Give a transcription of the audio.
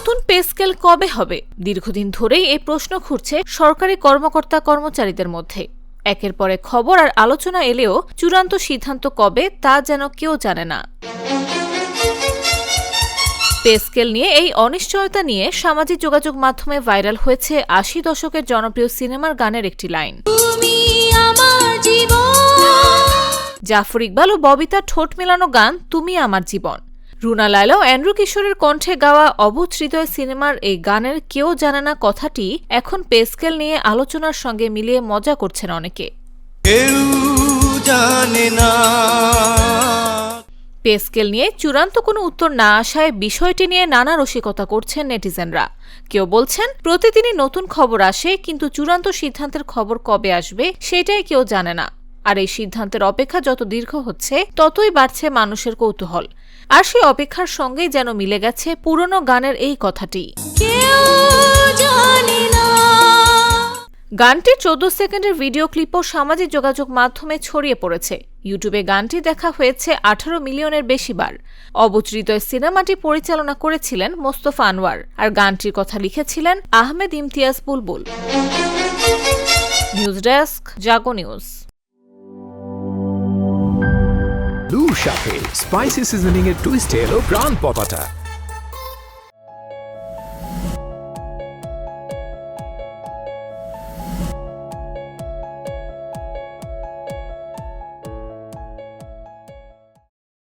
নতুন pay scale কবে হবে? দীর্ঘদিন ধরেই এই প্রশ্ন ঘুরছে সরকারি কর্মকর্তা কর্মচারীদের মধ্যে। একের পর এক খবর আর আলোচনা এলেও চূড়ান্ত সিদ্ধান্ত কবে তা যেন কেউ জানে না। পে স্কেল নিয়ে এই অনিশ্চয়তা নিয়ে সামাজিক যোগাযোগ মাধ্যমে ভাইরাল হয়েছে ৮০ দশকের জনপ্রিয় সিনেমার গানের একটি লাইন। জাফর ইকবাল ও ববিতার ঠোঁট মেলানো গান তুমি আমার জীবন। রুনা লায়লা ও অ্যান্ড্রু কিশোরের কণ্ঠে গাওয়া অবুঝ হৃদয় সিনেমার এই গানের কেউ জানে না কথাটি এখন পে স্কেল নিয়ে আলোচনার সঙ্গে মিলিয়ে মজা করছেন অনেকে। পে স্কেল নিয়ে চূড়ান্ত কোনো উত্তর না আসায় বিষয়টি নিয়ে নানা রসিকতা করছেন নেটিজেনরা। কেউ বলছেন প্রতিদিনই নতুন খবর আসে, কিন্তু চূড়ান্ত সিদ্ধান্তের খবর কবে আসবে সেটাই কেউ জানে না। আর এই সিদ্ধান্তের অপেক্ষা যত দীর্ঘ হচ্ছে ততই বাড়ছে মানুষের কৌতূহল। আর সেই অপেক্ষার সঙ্গেই যেন মিলে গেছে পুরনো গানের এই কথাটি। গানটির ১৪ সেকেন্ডের ভিডিও ক্লিপও সামাজিক যোগাযোগ মাধ্যমে ছড়িয়ে পড়েছে। ইউটিউবে গানটি দেখা হয়েছে ১৮ মিলিয়নের বেশি বার। অবুঝ হৃদয় সিনেমাটি পরিচালনা করেছিলেন মোস্তফা আনোয়ার, আর গানটির কথা লিখেছিলেন আহমেদ ইমতিয়াজ বুলবুল। নিউজ ডেস্ক, জাগো নিউজ। ব্লুর সাথে স্পাইসি সিজনিং এর টুইস্ট এলো প্রাণ পপাটা।